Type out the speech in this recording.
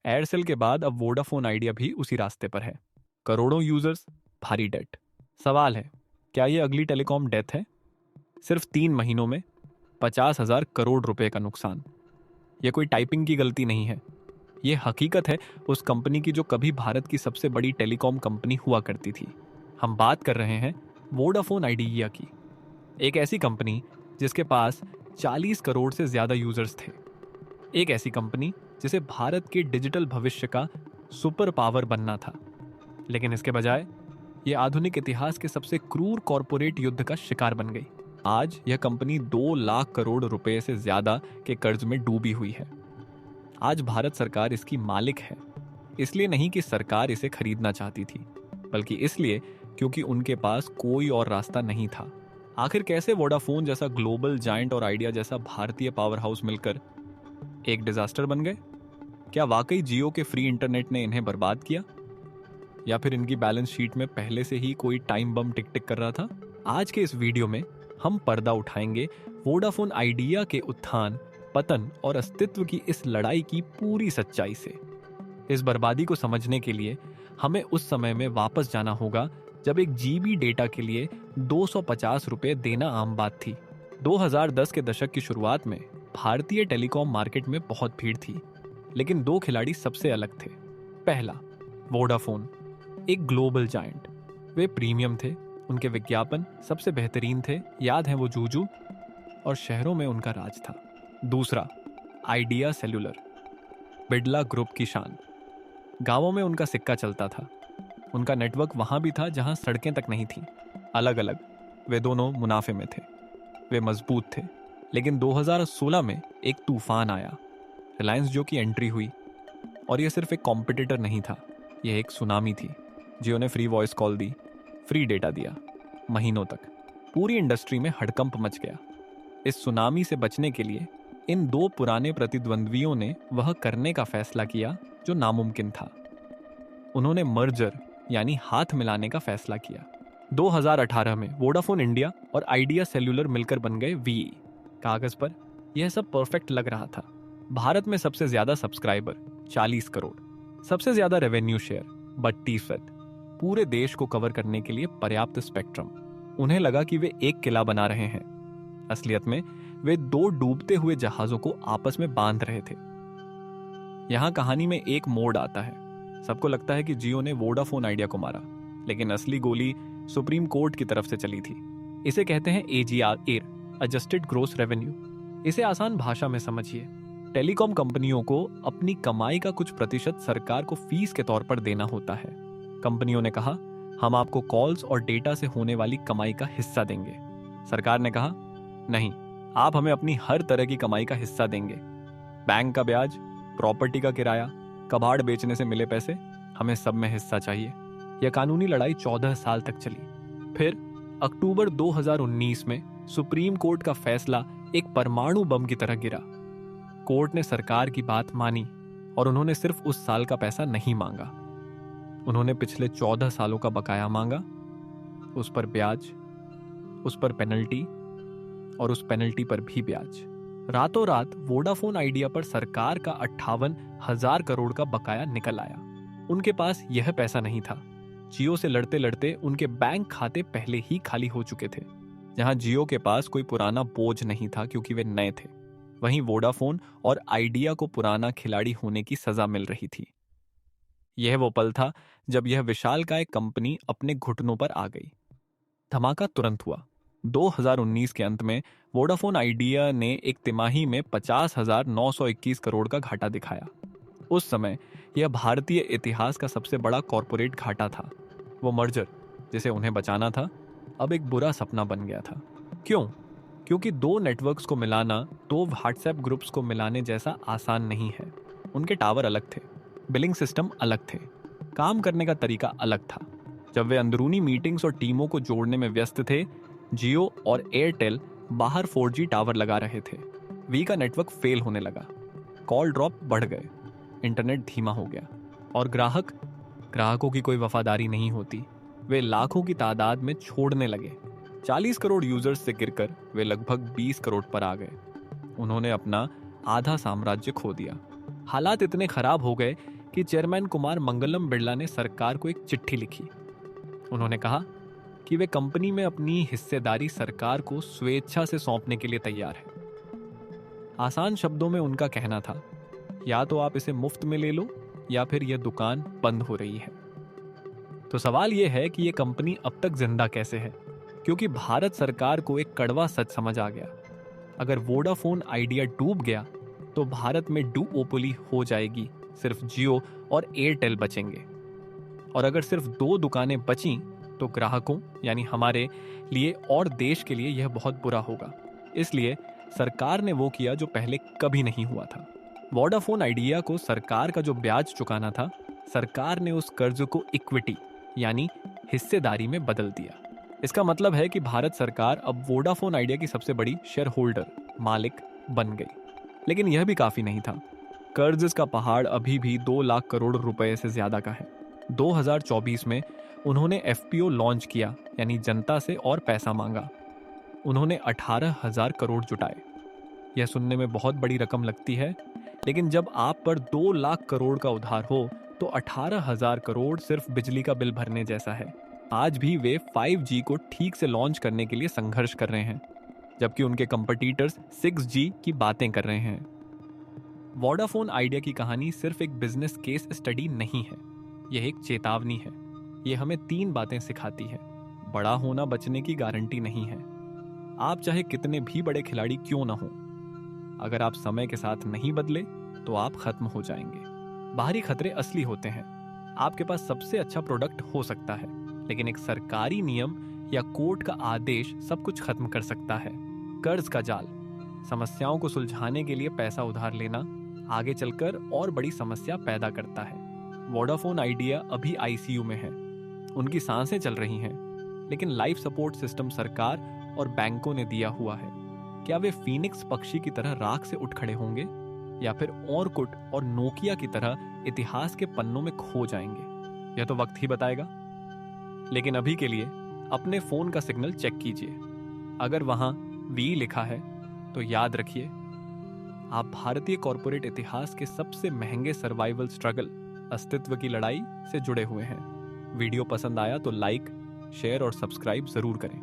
Aircel के बाद अब वोडाफोन आइडिया भी उसी रास्ते पर है। करोड़ों यूजर्स, भारी डेट। सवाल है, क्या ये अगली टेलीकॉम डेथ है? सिर्फ 3 महीनों में 50,000 करोड़ रुपए का नुकसान। यह कोई टाइपिंग की गलती नहीं है, ये हकीकत है उस कंपनी की जो कभी भारत की सबसे बड़ी टेलीकॉम कंपनी हुआ करती थी। हम बात कर रहे हैं वोडाफोन आइडिया की, एक ऐसी कंपनी जिसके पास 40 करोड़ से ज्यादा यूजर्स थे। एक ऐसी कंपनी जिसे भारत के डिजिटल भविष्य का सुपर पावर बनना था। लेकिन इसके बजाय ये आधुनिक इतिहास के सबसे क्रूर कॉरपोरेट युद्ध का शिकार बन गई। आज यह कंपनी 2 लाख करोड़ रुपए से ज्यादा के कर्ज में डूबी हुई है। आज भारत सरकार इसकी मालिक है, इसलिए नहीं कि सरकार इसे खरीदना चाहती थी, बल्कि इसलिए क्योंकि उनके पास कोई और रास्ता नहीं था। आखिर कैसे वोडाफोन जैसा ग्लोबल जायंट और आइडिया जैसा भारतीय पावर हाउस मिलकर एक डिजास्टर बन गए? क्या वाकई जियो के फ्री इंटरनेट ने इन्हें बर्बाद किया, या फिर इनकी बैलेंस शीट में पहले से ही कोई टाइम बम टिक टिक कर रहा था? आज के इस वीडियो में हम पर्दा उठाएंगे वोडाफोन आइडिया के उत्थान, पतन और अस्तित्व की इस लड़ाई की पूरी सच्चाई से। इस बर्बादी को समझने के लिए हमें उस समय में वापस जाना होगा जब 1 GB डेटा के लिए 250 रुपए देना आम बात थी। 2010 के दशक की शुरुआत में भारतीय टेलीकॉम मार्केट में बहुत भीड़ थी, लेकिन 2 खिलाड़ी सबसे अलग थे। पहला, वोडाफोन, एक ग्लोबल जायंट। वे प्रीमियम थे, उनके विज्ञापन सबसे बेहतरीन थे, याद है वो जूजू, और शहरों में उनका राज था। दूसरा, आइडिया सेल्युलर, बिड़ला ग्रुप की शान। गांवों में उनका सिक्का चलता था, उनका नेटवर्क वहां भी था जहां सड़कें तक नहीं थीं। अलग अलग, वे दोनों मुनाफे में थे, वे मजबूत थे। लेकिन 2016 में एक तूफान आया, रिलायंस जियो की एंट्री हुई। और यह सिर्फ एक कॉम्पिटिटर नहीं था, यह एक सुनामी थी। जियो ने फ्री वॉइस कॉल दी, फ्री डेटा दिया, महीनों तक। पूरी इंडस्ट्री में हड़कंप मच गया। इस सुनामी से बचने के लिए इन 2 पुराने प्रतिद्वंद्वियों ने वह करने का फैसला किया जो नामुमकिन था। उन्होंने मर्जर यानी हाथ मिलाने का फैसला किया। 2018 में वोडाफोन इंडिया और आइडिया सेल्युलर मिलकर बन गए वी। कागज पर यह सब परफेक्ट लग रहा था। भारत में सबसे ज्यादा सब्सक्राइबर 40 करोड़, सबसे ज्यादा रेवेन्यू शेयर 32%, पूरे देश को कवर करने के लिए पर्याप्त स्पेक्ट्रम। उन्हें लगा कि वे एक किला बना रहे हैं। असलियत में वे 2 डूबते हुए जहाजों को आपस में बांध रहे थे। यहां कहानी में एक मोड़ आता है। सबको लगता है कि जियो ने वोडाफोन आइडिया को मारा, लेकिन असली गोली सुप्रीम कोर्ट की तरफ से चली थी। इसे कहते हैं AGR, एडजस्टेड ग्रॉस रेवेन्यू। इसे आसान भाषा में समझिए, टेलीकॉम कंपनियों को अपनी कमाई का कुछ प्रतिशत सरकार को फीस के तौर पर देना होता है। कंपनियों ने कहा, हम आपको कॉल्स और डेटा से होने वाली कमाई का हिस्सा देंगे। सरकार ने कहा, नहीं, आप हमें अपनी हर तरह की कमाई का हिस्सा देंगे। बैंक का ब्याज, प्रॉपर्टी का किराया, कबाड़ बेचने से मिले पैसे, हमें सब में हिस्सा चाहिए। यह कानूनी लड़ाई 14 साल तक चली। फिर अक्टूबर 2019 में सुप्रीम कोर्ट का फैसला एक परमाणु बम की तरह गिरा। कोर्ट ने सरकार की बात मानी और उन्होंने सिर्फ उस साल का पैसा नहीं मांगा, उन्होंने पिछले 14 सालों का बकाया मांगा, उस पर ब्याज, उस पर पेनल्टी और उस पेनल्टी पर भी ब्याज। रातों रात वोडाफोन आइडिया पर सरकार का 58,000 करोड़ का बकाया निकल आया। उनके पास यह पैसा नहीं था। जियो से लड़ते लड़ते उनके बैंक खाते पहले ही खाली हो चुके थे। जहां जियो के पास कोई पुराना बोझ नहीं था क्योंकि वे नए थे, वहीं वोडाफोन और आइडिया को पुराना खिलाड़ी होने की सजा मिल रही थी। यह वो पल था जब यह विशालकाय कंपनी अपने घुटनों पर आ गई। धमाका तुरंत हुआ। 2019 के अंत में वोडाफोन आइडिया ने एक तिमाही में 50,921 करोड़ का घाटा दिखाया। उस समय यह भारतीय इतिहास का सबसे बड़ा कॉरपोरेट घाटा था। वो मर्जर जिसे उन्हें बचाना था, अब एक बुरा सपना बन गया था। क्यों? क्योंकि 2 नेटवर्क्स को मिलाना 2 व्हाट्सएप ग्रुप्स को मिलाने जैसा आसान नहीं है। उनके टावर अलग थे, बिलिंग सिस्टम अलग थे, काम करने का तरीका अलग था। जब वे अंदरूनी मीटिंग्स और टीमों को जोड़ने में व्यस्त थे, जियो और एयरटेल बाहर 4G टावर लगा रहे थे। वी का नेटवर्क फेल होने लगा, कॉल ड्रॉप बढ़ गए, इंटरनेट धीमा हो गया। और ग्राहकों की कोई वफादारी नहीं होती, वे लाखों की तादाद में छोड़ने लगे। 40 करोड़ यूजर्स से गिरकर वे लगभग 20 करोड़ पर आ गए। उन्होंने अपना आधा साम्राज्य खो दिया। हालात इतने खराब हो गए कि चेयरमैन कुमार मंगलम बिरला ने सरकार को एक चिट्ठी लिखी। उन्होंने कहा कि वे कंपनी में अपनी हिस्सेदारी सरकार को स्वेच्छा से सौंपने के लिए तैयार है। आसान शब्दों में उनका कहना था, या तो आप इसे मुफ्त में ले लो या फिर यह दुकान बंद हो रही है। तो सवाल यह है कि यह कंपनी अब तक जिंदा कैसे है, क्योंकि भारत सरकार को एक कड़वा सच समझ आ गया। अगर वोडाफोन आइडिया डूब गया तो भारत में डुओपोली हो जाएगी, सिर्फ जियो और एयरटेल बचेंगे। और अगर सिर्फ 2 दुकानें बची तो ग्राहकों यानी हमारे लिए और देश के लिए यह बहुत बुरा होगा। इसलिए सरकार ने वो किया जो पहले कभी नहीं हुआ था। वोडाफोन आइडिया को सरकार का जो ब्याज चुकाना था, सरकार ने उस कर्ज को इक्विटी यानी हिस्सेदारी में बदल दिया। इसका मतलब है कि भारत सरकार अब वोडाफोन आइडिया की सबसे बड़ी शेयर होल्डर मालिक बन गई। लेकिन यह भी काफी नहीं था। कर्ज का पहाड़ अभी भी 2 लाख करोड़ रुपए से ज्यादा का है। 2024 में उन्होंने एफपीओ लॉन्च किया, यानी जनता से और पैसा मांगा। उन्होंने 18,000 करोड़ जुटाए। यह सुनने में बहुत बड़ी रकम लगती है, लेकिन जब आप पर 2 लाख करोड़ का उधार हो तो 18,000 करोड़ सिर्फ बिजली का बिल भरने जैसा है। आज भी वे 5G को ठीक से लॉन्च करने के लिए संघर्ष कर रहे हैं, जबकि उनके कंपटीटर्स 6G की बातें कर रहे हैं। वोडाफोन आइडिया की कहानी सिर्फ एक बिजनेस केस स्टडी नहीं है, यह एक चेतावनी है। यह हमें 3 बातें सिखाती है। बड़ा होना बचने की गारंटी नहीं है। आप चाहे कितने भी बड़े खिलाड़ी क्यों ना हो, अगर आप समय के साथ नहीं बदले तो आप खत्म हो जाएंगे। बाहरी खतरे असली होते हैं। आपके पास सबसे अच्छा प्रोडक्ट हो सकता है, लेकिन एक सरकारी नियम या कोर्ट का आदेश सब कुछ खत्म कर सकता है। कर्ज का जाल, समस्याओं को सुलझाने के लिए पैसा उधार लेना, आगे चलकर और बड़ी समस्या पैदा करता है। वोडाफोन आइडिया अभी आईसीयू में है, उनकी सांसें चल रही हैं, लेकिन लाइफ सपोर्ट सिस्टम सरकार और बैंकों ने दिया हुआ है। क्या वे फीनिक्स पक्षी की तरह राख से उठ खड़े होंगे या फिर ऑरकुट और नोकिया की तरह इतिहास के पन्नों में खो जाएंगे? यह तो वक्त ही बताएगा। लेकिन अभी के लिए अपने फोन का सिग्नल चेक कीजिए। अगर वहां वी लिखा है तो याद रखिए, आप भारतीय कॉर्पोरेट इतिहास के सबसे महंगे सर्वाइवल स्ट्रगल, अस्तित्व की लड़ाई से जुड़े हुए हैं। वीडियो पसंद आया तो लाइक, शेयर और सब्सक्राइब जरूर करें।